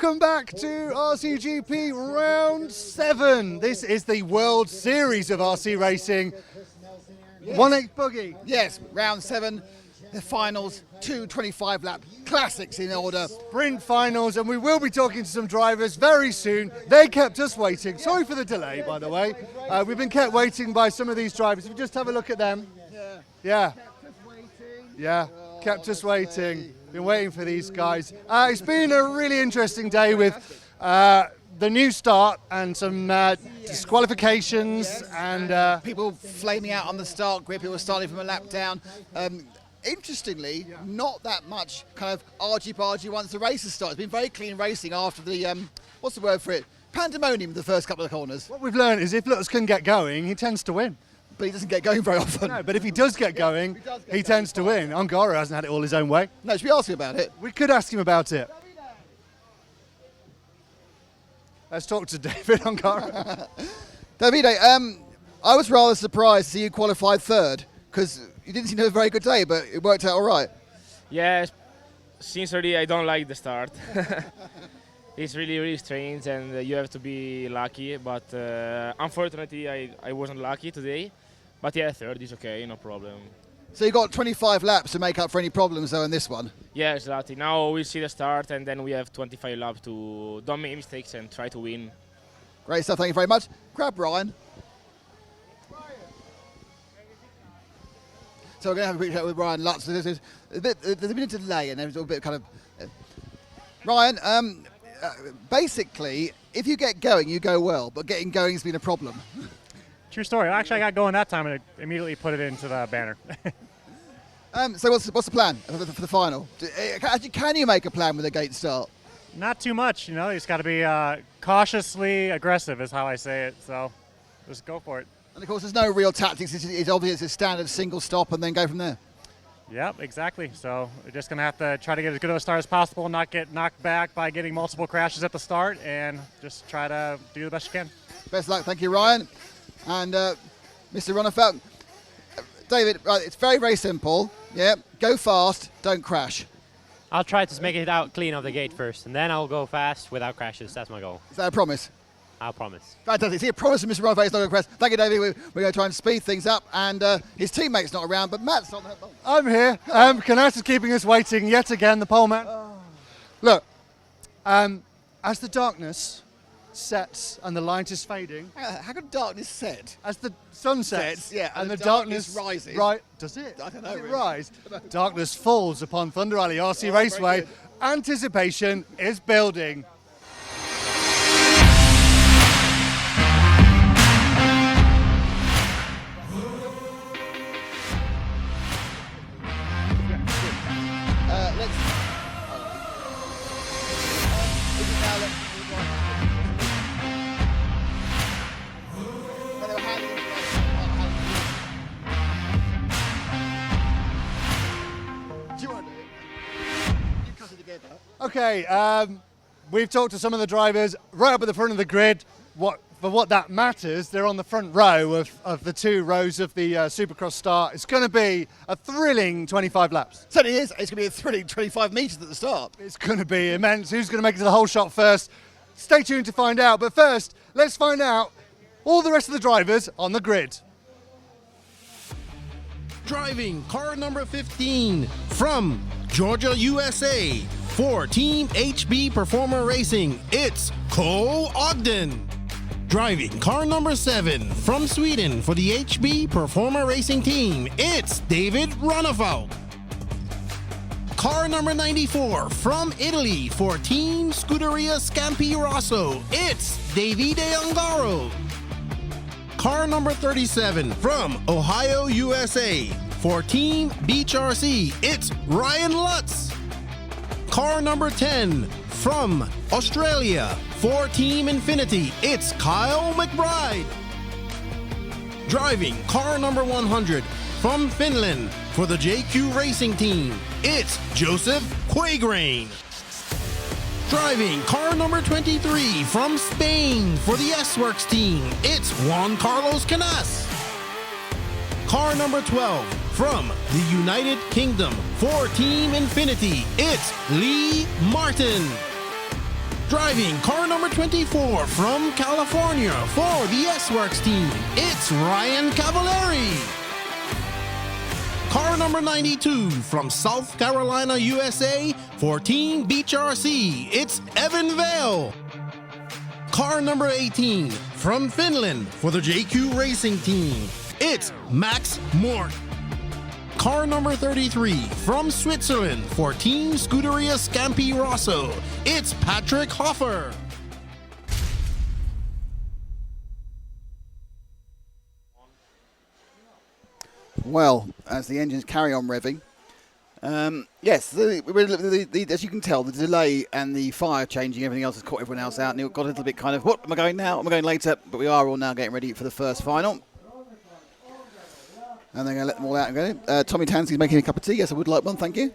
Welcome back to RCGP Round 7. This is the World Series of RC Racing. Yes. 1/8 buggy. Yes, Round 7, the finals, 2 25-lap classics in order. Sprint finals, and we will be talking to some drivers very soon. They kept us waiting. Sorry for the delay, by the way. We've been kept waiting by some of these drivers. If you just have a look at them. Yeah. Yeah, kept us waiting. Been waiting for these guys. It's been a really interesting day with the new start and some disqualifications and people flaming out on the start grid, people starting from a lap down. Interestingly, not that much kind of argy-bargy once the race has started. It's been very clean racing after the, what's the word for it? Pandemonium the first couple of corners. what we've learned is if Lutz can get going, he tends to win. But he doesn't get going very often. No, but if he does get going, he tends to win. Ongaro hasn't had it all his own way. No, should we ask him about it? We could ask him about it. Let's talk to David Ongaro. Davide, I was rather surprised to see you qualified third, because you didn't seem to have a very good day, but it worked out all right. Yeah, sincerely, I don't like the start. It's really, really strange, and you have to be lucky. But unfortunately, I wasn't lucky today. But yeah, third is okay, no problem. So you got 25 laps to make up for any problems, though, in this one. Yeah, exactly. Now we'll see the start, and then we have 25 laps to don't make mistakes and try to win. Great stuff, thank you very much. Grab Ryan. So we're going to have a quick chat with Ryan Lutz. There's been a delay, and there's a bit kind of... Ryan, basically, if you get going, you go well, but getting going has been a problem. True story. Actually, I got going that time and immediately put it into the banner. So what's the plan for the final? Can you make a plan with a gate start? Not too much, you know. You just got to be cautiously aggressive, is how I say it. So just go for it. And of course, there's no real tactics. It's obvious it's a standard single stop and then go from there. Yep, exactly. So we're just going to have to try to get as good of a start as possible, not get knocked back by getting multiple crashes at the start, and just try to do the best you can. Best of luck. Thank you, Ryan. And Mr. Runnefelt. David, right, it's very, very simple. Yeah, go fast, don't crash. I'll try to make it out clean off the gate first, and then I'll go fast without crashes. That's my goal. Is that a promise? I'll promise. Fantastic. See, a promise from Mr. Runnefelt is not going to crash. Thank you, David. We're going to try and speed things up, and his teammate's not around, but Matt's on that. I'm here. Canas is keeping us waiting yet again, the pole man. Look, as the darkness sets and the light is fading. How can darkness set? As the sun sets, yeah, and the darkness rises. Right, does it? I don't know. Does it Really. rise? Darkness falls upon Thunder Alley RC Raceway. good. Anticipation is building. Okay, we've talked to some of the drivers right up at the front of the grid. For what that matters, they're on the front row of the 2 rows of the Supercross start. It's going to be a thrilling 25 laps. Certainly is. It's going to be a thrilling 25 metres at the start. It's going to be immense. Who's going to make it to the whole shot first? Stay tuned to find out. But first, let's find out all the rest of the drivers on the grid. Driving car number 15 from Georgia, USA, for Team HB Performer Racing, it's Cole Ogden. Driving car number 7 from Sweden for the HB Performer Racing team, it's David Runnefelt. Car number 94 from Italy for Team Scuderia Scampi Rosso, it's Davide Ongaro. Car number 37 from Ohio, USA for Team Beach RC, it's Ryan Lutz. Car number 10 from Australia for Team Infinity, it's Kyle McBride. Driving car number 100 from Finland for the JQ Racing team, it's Joseph Quagrain. Driving car number 23 from Spain for the S-Works team, it's Juan Carlos Canas. Car number 12 from the United Kingdom for Team Infinity, it's Lee Martin. Driving car number 24 from California for the S-Works team, it's Ryan Cavallari. Car number 92 from South Carolina, USA for Team Beach RC, it's Evan Vale. Car number 18 from Finland for the JQ Racing team, it's Max Mort. Car number 33 from Switzerland for Team Scuderia Scampi Rosso, it's Patrick Hoffer. Well, as the engines carry on revving, yes, as you can tell, the delay and the fire changing everything else has caught everyone else out, and it got a little bit kind of, what, am I going now? Am I going later? But we are all now getting ready for the first final. And they're going to let them all out and go. Tommy Tansky's making a cup of tea. Yes, I would like one, thank you.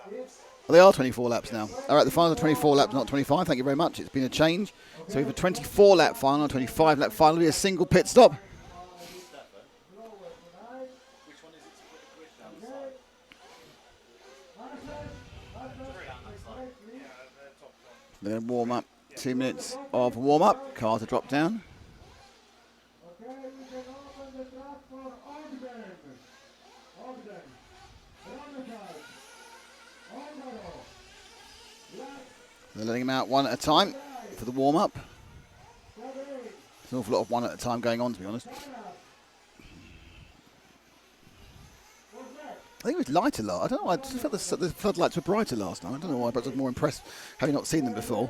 Well, they are 24 laps now. All right, the finals are 24 laps, not 25. Thank you very much. It's been a change. So we have a 24-lap final, a 25-lap final. It'll be a single pit stop. They're going to warm up. 2 minutes of warm-up. Cars are dropped down. They're letting them out one at a time for the warm-up. There's an awful lot of one at a time going on, to be honest. I think it was lighter last. I don't know why. I just felt the floodlights were brighter last night. I don't know why, but I was more impressed having not seen them before.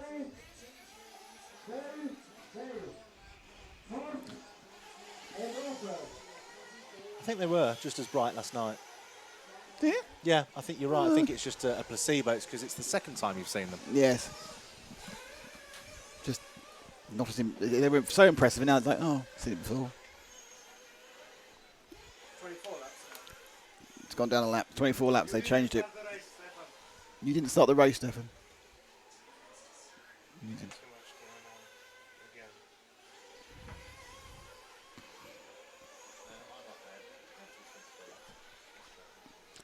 I think they were just as bright last night. Yeah? Yeah, I think you're right. I think it's just a placebo. It's because it's the second time you've seen them. Yes. Just not as they were so impressive, and now it's like, oh, I've seen it before. 24 laps. It's gone down a lap. 24 laps. They changed it. You didn't start the race, Stefan. You didn't.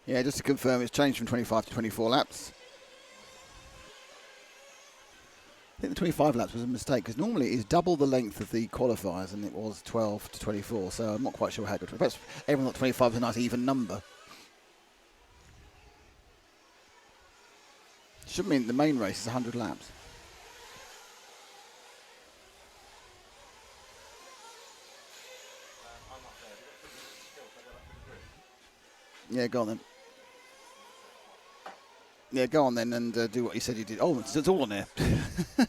Yeah, just to confirm, it's changed from 25 to 24 laps. I think the 25 laps was a mistake, because normally it's double the length of the qualifiers, and it was 12 to 24, so I'm not quite sure how good. Perhaps everyone thought 25 was a nice even number. Should mean the main race is 100 laps. Yeah, go on then. Yeah, go on then and do what you said you did. Oh, it's all on there. There's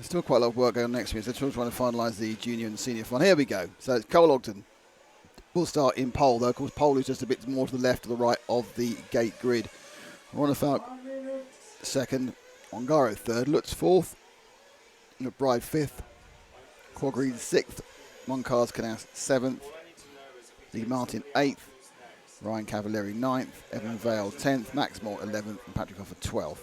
still quite a lot of work going on next week. So they're trying to finalise the junior and senior final. Here we go. So it's Cole Ogden. We'll start in pole, though. Of course, pole is just a bit more to the left or the right of the gate grid. Ronafalk second. Ongaro third. Lutz fourth. McBride fifth. Quagreed sixth. Moncars Canas seventh. Lee Martin 8th, Ryan Cavallari 9th, Evan Vale 10th, Max Moore 11th, and Patrick Hoffer 12th.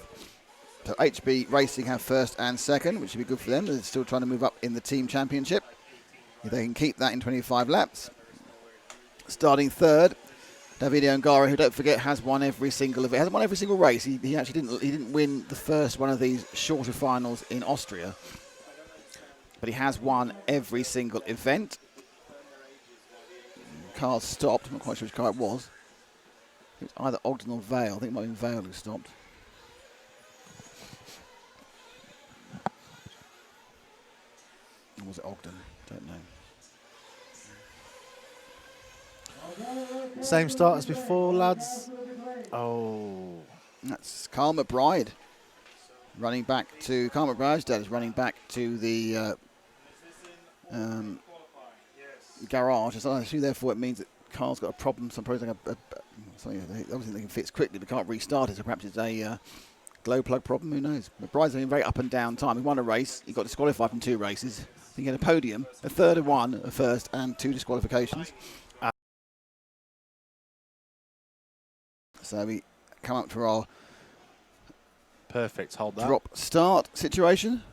So HB Racing have first and second, which would be good for them. They're still trying to move up in the team championship. If they can keep that in 25 laps. Starting third, Davide Ongaro, who don't forget has won every single event, hasn't won every single race. He actually didn't win the first one of these shorter finals in Austria, but he has won every single event. Car stopped. I'm not quite sure which car it was. It was either Ogden or Vale. I think it might have been Vale who stopped. Or was it Ogden? Don't know. Same start as before, lads. Oh. That's Carl McBride. Running back to Carl McBride's dad is running back to the garage. So I assume therefore it means that car's got a problem. So I'm probably obviously they can fix quickly, but can't restart it. So perhaps it's a glow plug problem. Who knows? McBride's having a very up and down time. He won a race. He got disqualified from 2 races. I think he had a podium, a third of one, a first, and 2 disqualifications. So we come up to our Perfect. Hold that. drop start situation.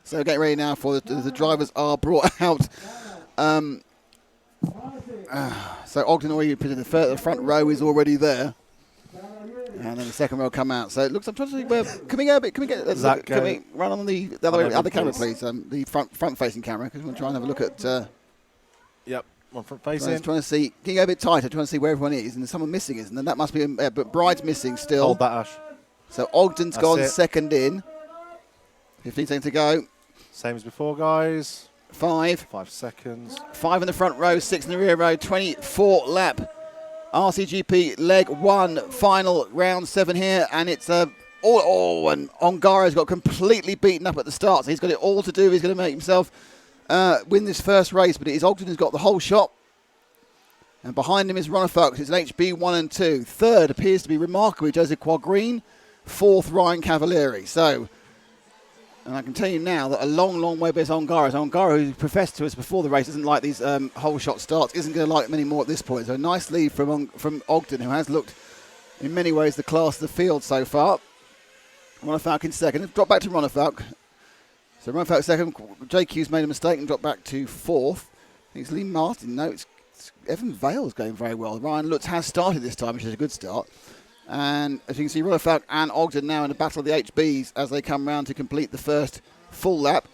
So getting ready now for the drivers are brought out. So Ogden already the front row is already there. And then the second row come out. So it looks. I'm trying to see where. Can we go a bit? Can we get? Zach, can we run on the other camera, please? The front-facing camera, because we're trying to have a look at. Yep, one front So I facing. was trying to see. Can you go a bit tighter? Trying to see where everyone is, and there's someone missing, isn't there? That must be. But Bride's missing still. Hold that, Ash. So Ogden's That's gone it. second in. 15 seconds to go. Same as before, guys. 5. 5 seconds. 5 in the front row, 6 in the rear row. 24 lap. RCGP leg 1, final round 7 here, and it's and Ongaro's got completely beaten up at the start, so he's got it all to do. He's going to make himself win this first race, but it is Ogden who's got the whole shot. And behind him is Ronafalk. It's an HB 1 and 2. Third appears to be remarkably Joseph Quagreen. Fourth, Ryan Cavalieri. So, and I can tell you now that a long, long way behind Ongaro. So Ongaro, who professed to us before the race, doesn't like these whole shot starts, isn't going to like many more at this point. So a nice lead from Ogden, who has looked, in many ways, the class of the field so far. Ronafalk in second. Drop back to Ronafalk. So Ronafalk second. JQ's made a mistake and dropped back to fourth. I think it's Lee Martin. No, it's Evan Vale's going very well. Ryan Lutz has started this time, which is a good start. And as you can see, Ronafalk and Ogden now in the battle of the HBs as they come round to complete the first full lap.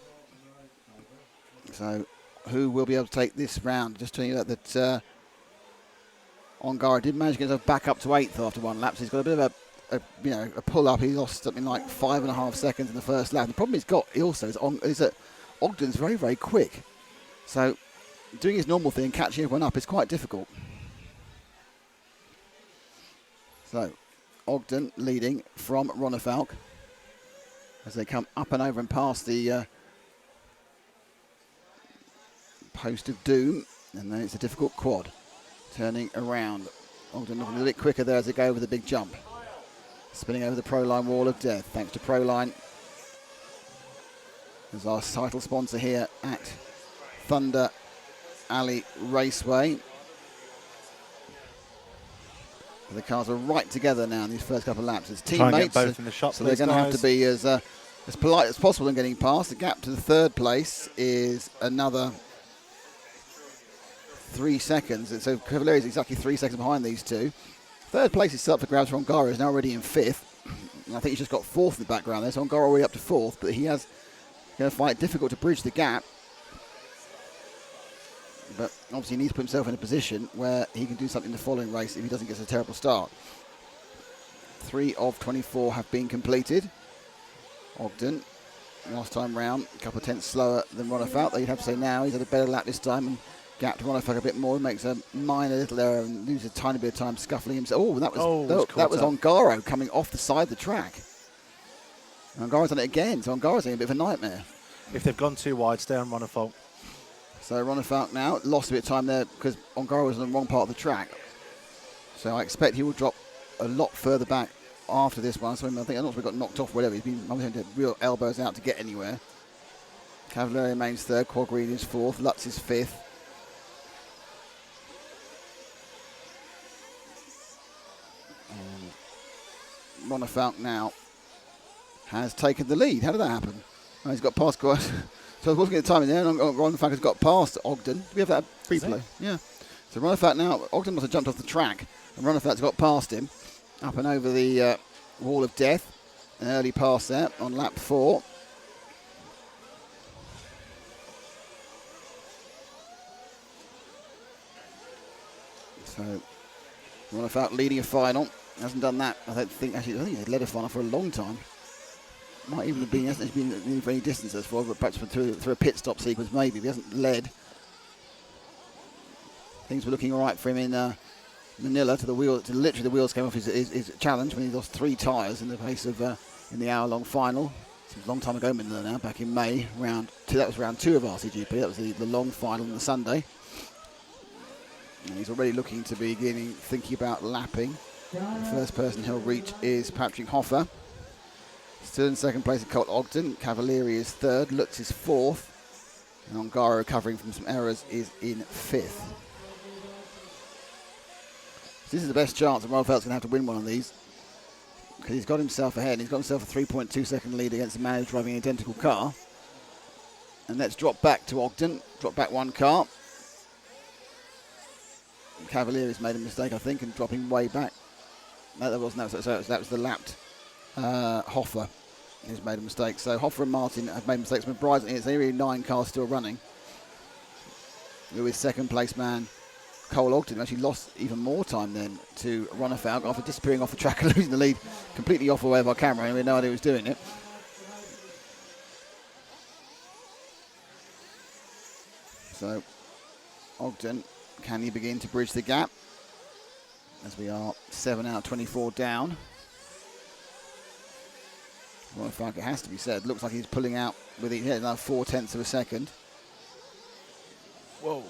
So who will be able to take this round? Just telling you that Ongaro did manage to get himself back up to 8th after one lap. So he's got a bit of a pull up. He lost something like 5.5 seconds in the first lap. The problem he's got is that Ogden's very, very quick. So doing his normal thing, catching everyone up, is quite difficult. So Ogden leading from Ronafalk as they come up and over and past the post of doom, and then it's a difficult quad turning around. Ogden looking a little bit quicker there as they go over the big jump, spinning over the Proline wall of death, thanks to Proline as our title sponsor here at Thunder Alley Raceway. The cars are right together now in these first couple of laps. It's Try and teammates, get both in the shot, so they're going to have to be as polite as possible in getting past. The gap to the third place is another 3 seconds. And so Cavalieri is exactly 3 seconds behind these two. Third place is still up for grabs for Ongaro, is now already in 5th. And I think he's just got 4th in the background there, so Ongaro already up to 4th, but he has going to find it difficult to bridge the gap. But obviously he needs to put himself in a position where he can do something in the following race if he doesn't get a terrible start. 3 of 24 have been completed. Ogden, last time round, a couple of tenths slower than Ronafalk. Though you'd have to say now he's had a better lap this time and gapped Ronafalk a bit more. He makes a minor little error and loses a tiny bit of time scuffling himself. Oh, that was Ongaro coming off the side of the track. Ongaro's done it again, so Ongaro's having a bit of a nightmare. If they've gone too wide, stay on Ronafalk. So Ronafalk now lost a bit of time there because Ongaro was on the wrong part of the track. So I expect he will drop a lot further back after this one. So I think I'm not sure he got knocked off, whatever. He's been having real elbows out to get anywhere. Cavalieri remains third. Quagreen is 4th. Lutz is 5th. And Ronafalk now has taken the lead. How did that happen? Oh, he's got past quite. So I wasn't getting time in there, and Ronafalk has got past Ogden. Do we have that replay? Yeah. So Ronafalk now, Ogden must have jumped off the track, and Ronafalk's got past him, up and over the wall of death. An early pass there on lap 4. So Ronafalk leading a final. Hasn't done that. I don't think he's led a final for a long time. Might even have been, hasn't been for any distance as far, but perhaps through a pit stop sequence maybe. He hasn't led. Things were looking all right for him in Manila to literally the wheels came off his challenge when he lost 3 tyres in the pace of in the hour-long final. It's a long time ago in Manila now, back in May, round 2. That was round 2 of RCGP. That was the long final on the Sunday. And he's already looking to be thinking about lapping. The first person he'll reach is Patrick Hoffer. Still in second place at Colt Ogden. Cavalieri is 3rd. Lutz is 4th. And Ongaro, recovering from some errors, is in 5th. So this is the best chance that Ronafalk's going to have to win one of these, because he's got himself ahead. He's got himself a 3.2 second lead against the man who's driving an identical car. And let's drop back to Ogden. Drop back one car. Cavalieri's made a mistake, I think, in dropping way back. No, that wasn't. That was the lapped Hoffer who's made a mistake. So Hoffer and Martin have made mistakes. McBride's it's only 9 cars still running. With second place man Cole Ogden actually lost even more time then to Ronefalk after disappearing off the track and losing the lead completely off away of our camera, and we had no idea who was doing it. So Ogden, can he begin to bridge the gap as we are 7 out of 24 down? Ronefalk, it has to be said, looks like he's pulling out with another 0.4 of a second. Whoa.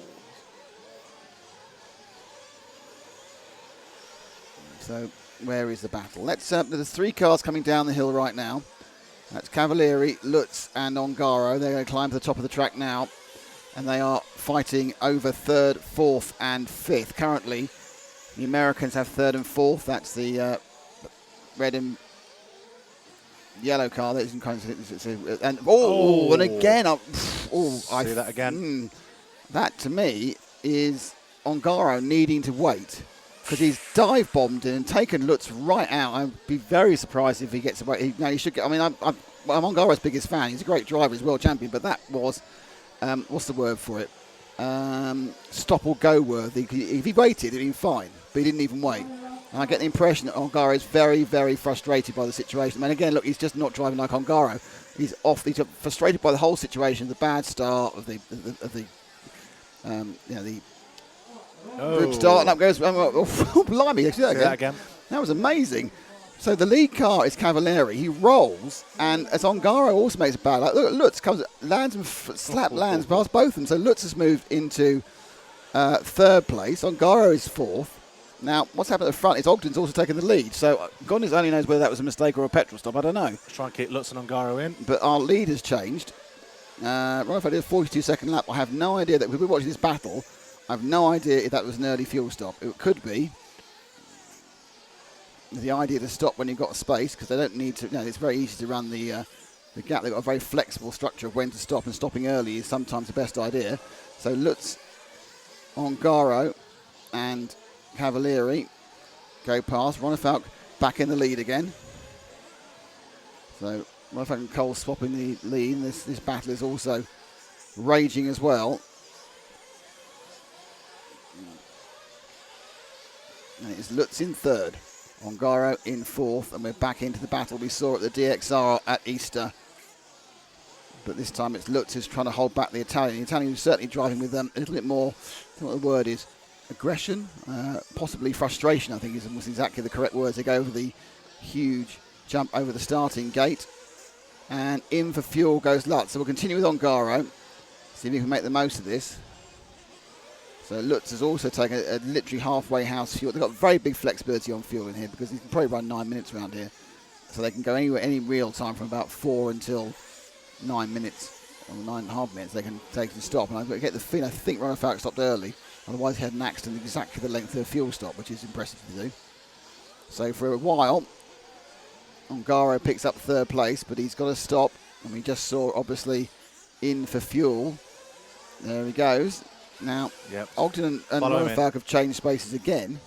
So where is the battle? There's 3 cars coming down the hill right now. That's Cavalieri, Lutz and Ongaro. They're going to climb to the top of the track now. And they are fighting over 3rd, 4th and 5th. Currently, the Americans have 3rd and 4th. That's the red and yellow car. That isn't kind of, and again, See that again? That to me is Ongaro needing to wait, because he's dive bombed and taken Lutz right out. I'd be very surprised if he gets away. He should get. I mean, I'm Ongaro's biggest fan. He's a great driver. He's world champion. But that was, what's the word for it? Stop or go worthy. If he waited, it'd been fine. But he didn't even wait. And I get the impression that Ongaro is very, very frustrated by the situation. And again, look, he's just not driving like Ongaro. He's off. He's frustrated by the whole situation, the bad start of the group start, and up goes. Blimey! See that again. That was amazing. So the lead car is Cavalieri. He rolls, and as Ongaro also makes a bad. Look at Lutz comes, lands and lands past both of them. So Lutz has moved into 3rd place. Ongaro is 4th. Now, what's happened at the front is Ogden's also taken the lead. So goodness only knows whether that was a mistake or a petrol stop. I don't know. Try and keep Lutz and Ongaro in. But our lead has changed. Right, if I did a 42-second lap, I have no idea that we've been watching this battle. I have no idea if that was an early fuel stop. It could be. The idea to stop when you've got space, because they don't need to. It's very easy to run the gap. They've got a very flexible structure of when to stop, and stopping early is sometimes the best idea. So Lutz, Ongaro, and Cavalieri go past. Ronefalk back in the lead again. So Ronefalk and Cole swapping the lead. This battle is also raging as well. And it is Lutz in 3rd, Ongaro in 4th, and we're back into the battle we saw at the DXR at Easter. But this time it's Lutz who's trying to hold back the Italian. The Italian is certainly driving with a little bit more, I don't know what the word is, aggression, possibly frustration, I think is almost exactly the correct word, to go over the huge jump over the starting gate. And in for fuel goes Lutz. So we'll continue with Ongaro, see if we can make the most of this. So Lutz has also taken a literally halfway house fuel. They've got very big flexibility on fuel in here, because you can probably run 9 minutes around here. So they can go anywhere, any real time from about 4 until 9 minutes, or 9.5 minutes they can take and stop. And I get the feeling, I think Ronefalk stopped early. Otherwise he had an accident exactly the length of a fuel stop, which is impressive to do. So for a while, Ongaro picks up 3rd place, but he's got to stop. And we just saw, obviously, in for fuel. There he goes. Now, Ogden and Ronefalk have changed spaces again.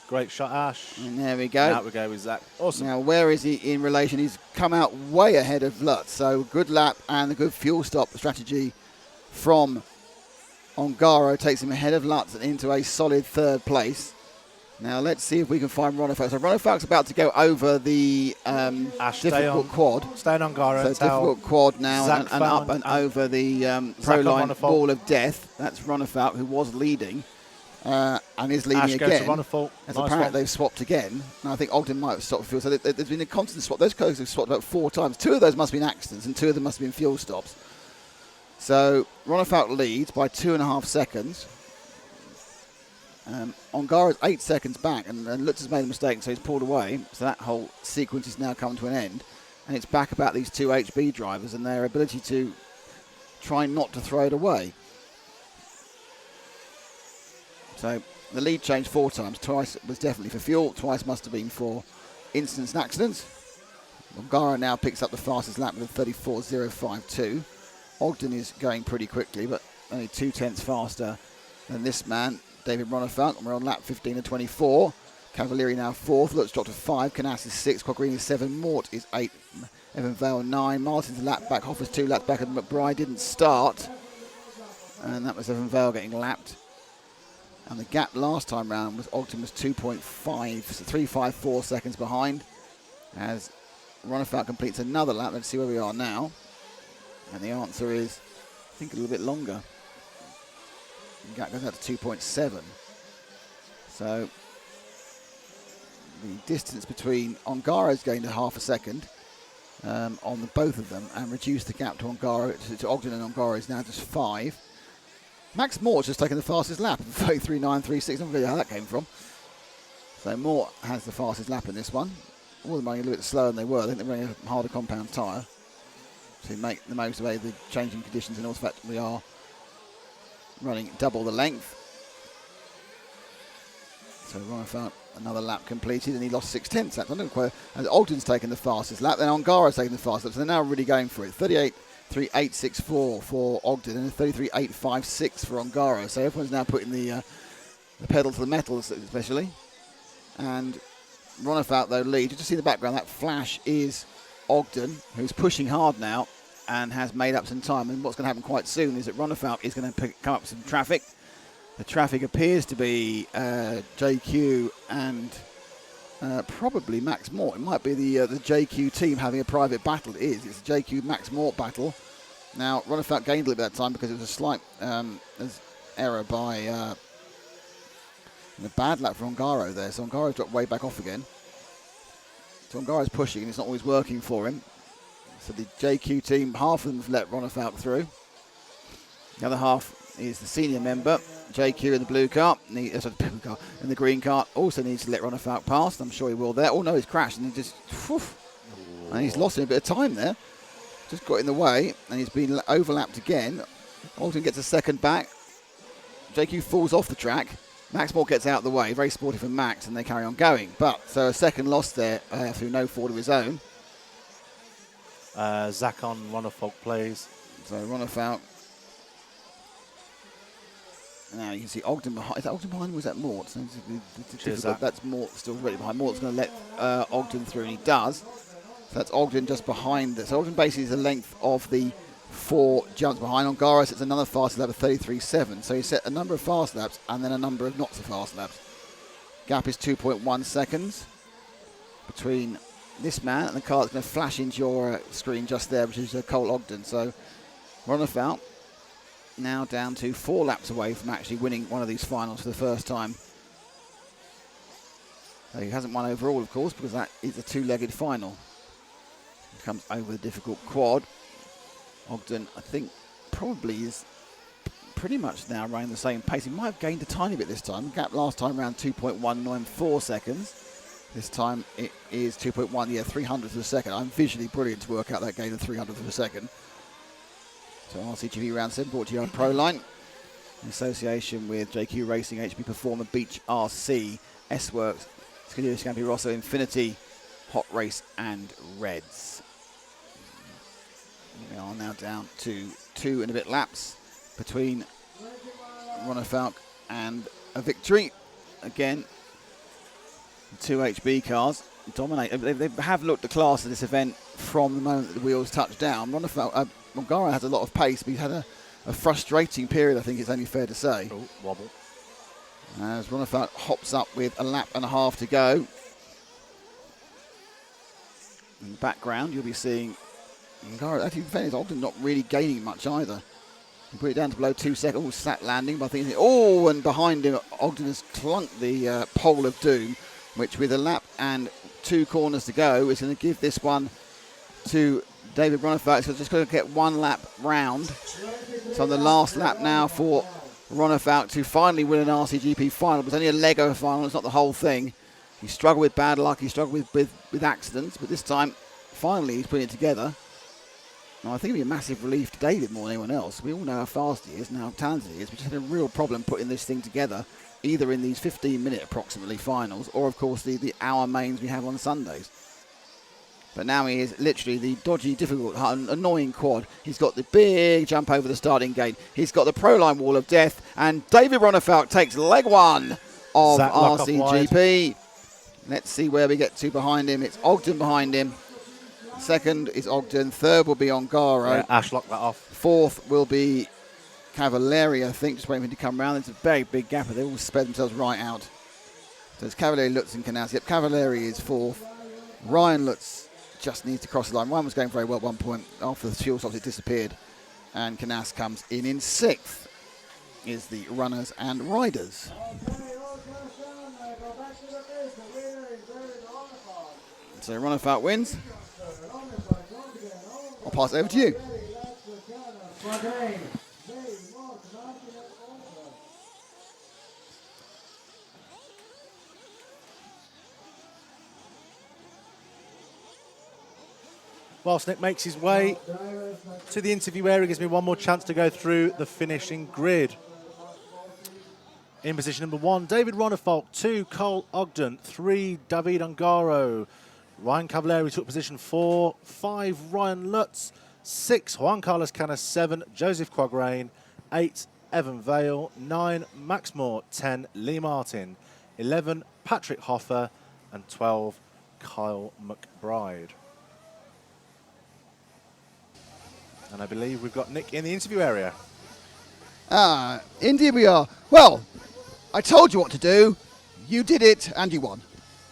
Great shot, Ash. And there we go. And out we go with Zach. Awesome. Now, where is he in relation? He's come out way ahead of Lutz. So, good lap and a good fuel stop strategy from Ongaro takes him ahead of Lutz and into a solid 3rd place. Now, let's see if we can find Ronefalk. So, Ronefalk's about to go over the difficult quad. Stay on Ongaro. So, difficult quad now and up and over the pro line wall of death. That's Ronefalk, who was leading. And is leading again. As apparently they've swapped again. And I think Ogden might have stopped fuel. So there's been a constant swap. Those cars have swapped about 4 times. 2 of those must have been accidents, and 2 of them must have been fuel stops. So Ronefalk leads by 2.5 seconds. Ongaro's 8 seconds back, and Lutz has made a mistake, so he's pulled away. So that whole sequence is now come to an end. And it's back about these 2 HB drivers and their ability to try not to throw it away. So the lead changed 4 times. Twice was definitely for fuel. Twice must have been for incidents and accidents. Ongaro now picks up the fastest lap with a 34.052. Ogden is going pretty quickly, but only 2/10 faster than this man, David Ronefalk. We're on lap 15 of 24. Cavalieri now 4th. Lutz dropped to 5. Canas is 6. Cockerini 7. Mort is 8. Evan Vale 9. Martin's a lap back. Hoffer's 2 laps back, and McBride didn't start. And that was Evan Vale getting lapped. And the gap last time round was Ogden was 2.5, so 3.54 seconds behind. As Ronefalk completes another lap, let's see where we are now. And the answer is, I think, a little bit longer. The gap goes out to 2.7. So the distance between Ongaro's gained a half a second on both of them, and reduced the gap to Ogden and Ongaro is now just 5. Max Mort's just taken the fastest lap, 33.936. I'm not sure how that came from. So Mort has the fastest lap in this one. All of them running a little bit slower than they were. I think they're running a harder compound tyre to make the most of the changing conditions, and also the fact we are running double the length. So Ronefalk, another lap completed, and he lost 6/10 laps. I don't quite. And Ogden's taken the fastest lap, then Ongaro's taken the fastest lap. So they're now really going for it. 38.3864 for Ogden and 33.856 for Ongaro. So everyone's now putting the pedal to the metal, especially. And Ronefalk, though, leads. You just see the background. That flash is Ogden, who's pushing hard now and has made up some time. And what's going to happen quite soon is that Ronefalk is going to come up with some traffic. The traffic appears to be JQ and probably Max Mort. It might be the JQ team having a private battle. It is. It's a JQ Max Mort battle. Now, Ronefalk gained a little bit that time because it was a slight error by a bad lap for Ongaro there. So Ongaro's dropped way back off again. So Ongaro's pushing and it's not always working for him. So the JQ team, half of them have let Ronefalk through. The other half is the senior member, JQ in the blue car, and the green car also needs to let Ronefalk past. I'm sure he will there. Oh no, he's crashed and he just, and he's lost a bit of time there. Just got in the way and he's been overlapped again. Alton gets a second back. JQ falls off the track. Max Mort gets out of the way, very sporty for Max, and they carry on going. But so a second loss there through no fault of his own. Zach on Ronefalk plays. So Ronefalk. Now you can see Ogden behind. Is that Ogden behind him or was that Mort? So that's Mort still ready behind. Mort's going to let Ogden through, and he does. So that's Ogden just behind. So Ogden basically is the length of the 4 jumps behind. Ongaro sets another fast lap of 33.7. So he set a number of fast laps and then a number of not so fast laps. Gap is 2.1 seconds between this man and the car that's going to flash into your screen just there, which is Cole Ogden. So Ronefalk now down to 4 laps away from actually winning one of these finals for the first time. So he hasn't won overall, of course, because that is a 2-legged final. He comes over the difficult quad. Ogden, I think, probably is pretty much now running the same pace. He might have gained a tiny bit this time. Gap last time around 2.194 seconds. This time it is 2.1, 300th of a second. I'm visually brilliant to work out that gain of 300th of a second. So RCGP Round 7 brought to you on Proline in association with JQ Racing, HP Performer, Beach RC, S-Works, Scuderia Scampi Rosso, Infinity, Hot Race and Reds. We are now down to 2 and a bit laps between Ronefalk and a victory. Again, the 2 HB cars dominate. They have looked the class of this event from the moment that the wheels touch down. Ongaro has a lot of pace, but he's had a frustrating period, I think it's only fair to say. Oh, wobble. As Ronefalk hops up with a lap and a half to go. In the background, you'll be seeing Ongaro, actually, in fairness, Ogden not really gaining much either. He put it down to below 2 seconds. Oh, slat landing, but I think, and behind him, Ogden has clunked the pole of doom, which with a lap and 2 corners to go is going to give this one to David Ronefalk. So just going to get 1 lap round. So on the last lap now for Ronefalk to finally win an RCGP final. But it's only a Lego final, it's not the whole thing. He struggled with bad luck, he struggled with accidents, but this time, finally, he's putting it together. Now, I think it'll be a massive relief to David more than anyone else. We all know how fast he is and how talented he is. We just had a real problem putting this thing together, either in these 15-minute approximately finals or, of course, the hour mains we have on Sundays. but now he is literally the dodgy, difficult, annoying quad. He's got the big jump over the starting gate. He's got the pro-line wall of death, and David Ronefalk takes leg one of Zach Lock off RCGP. Let's see where we get to behind him. It's Ogden behind him. Second is Ogden. Third will be Ongaro. Yeah, Ash locked that off. Fourth will be Cavalieri, I think, just waiting for him to come round. There's a very big gap, but they all spread themselves right out. So it's Cavalieri, Lutz, and Canals. Yep, Cavalieri is fourth. Ryan Lutz just needs to cross the line. Ryan was going very well at one point. After the fuel stops, it disappeared. And Canas comes in sixth, is the runners and riders. So Ronefalk wins. I'll pass it over to you. Whilst Nick makes his way to the interview area, gives me one more chance to go through the finishing grid. In position number 1, David Ronefalk. 2, Cole Ogden. 3, David Ongaro. Ryan Cavalieri took position 4. 5, Ryan Lutz. 6, Juan Carlos Canas. 7, Joseph Quagrain. 8, Evan Vale. 9, Max Moore. 10, Lee Martin. 11, Patrick Hoffer. And 12, Kyle McBride. And I believe we've got Nick in the interview area. Indeed we are. Well, I told you what to do. You did it, and you won.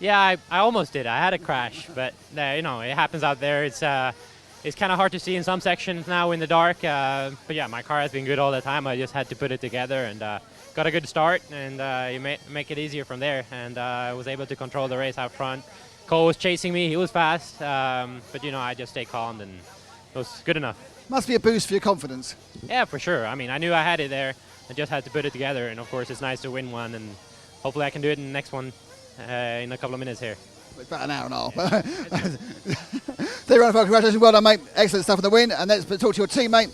Yeah, I almost did. I had a crash, but you know, it happens out there. It's kind of hard to see in some sections now in the dark. But yeah, my car has been good all the time. I just had to put it together and got a good start, and you make it easier from there. And I was able to control the race out front. Cole was chasing me. He was fast, but you know, I just stayed calm, and it was good enough. Must be a boost for your confidence. Yeah, for sure. I mean, I knew I had it there. I just had to put it together, and of course, it's nice to win one, and hopefully I can do it in the next one in a couple of minutes here. It's about an hour and a half. David Ronefalk, congratulations. Well done, mate. Excellent stuff on the win. And let's talk to your teammate.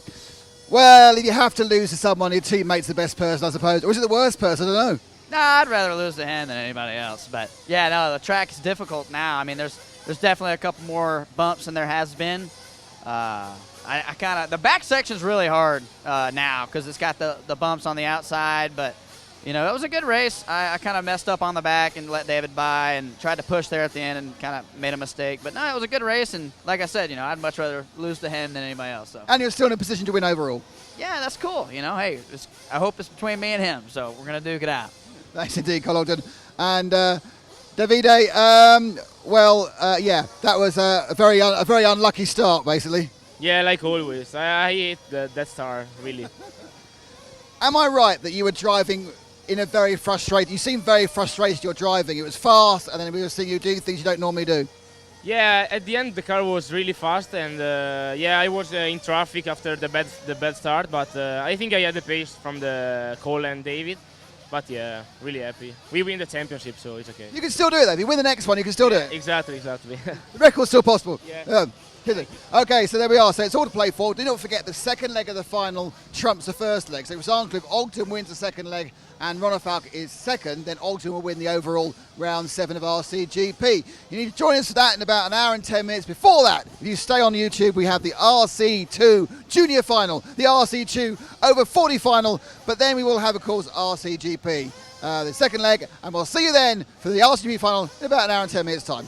Well, if you have to lose to someone, your teammate's the best person, I suppose. Or is it the worst person? I don't know. No, I'd rather lose to him than anybody else. But yeah, no, the track is difficult now. I mean, there's definitely a couple more bumps than there has been. I kind of, the back section's really hard now because it's got the bumps on the outside. But you know, it was a good race. I kind of messed up on the back and let David by and tried to push there at the end and kind of made a mistake. But no, it was a good race. And like I said, you know, I'd much rather lose to him than anybody else. So. And you're still in a position to win overall. Yeah, that's cool. You know, hey, I hope it's between me and him. So we're going to duke it out. Thanks indeed, Cole Ogden. And Davide, yeah, that was a very unlucky start, basically. Yeah, like always. I hate that start, really. Am I right that you were driving in a very frustrated, you seemed very frustrated you're driving. It was fast, and then we were seeing you do things you don't normally do. Yeah, at the end the car was really fast, and yeah, I was in traffic after the bad start, but I think I had the pace from the Cole and David. But yeah, really happy. We win the championship, so it's okay. You can still do it though. If you win the next one, you can still do it. Exactly. The record's still possible. Yeah. Okay, so there we are. So it's all to play for. Do not forget the second leg of the final trumps the first leg. So for example, if Ogden wins the second leg and Ronefalk is second, then Ogden will win the overall round 7 of RCGP. You need to join us for that in about an hour and 10 minutes. Before that, if you stay on YouTube, we have the RC2 Junior Final, the RC2 over 40 final, but then we will have, of course, RCGP, the second leg, and we'll see you then for the RCGP final in about an hour and 10 minutes time.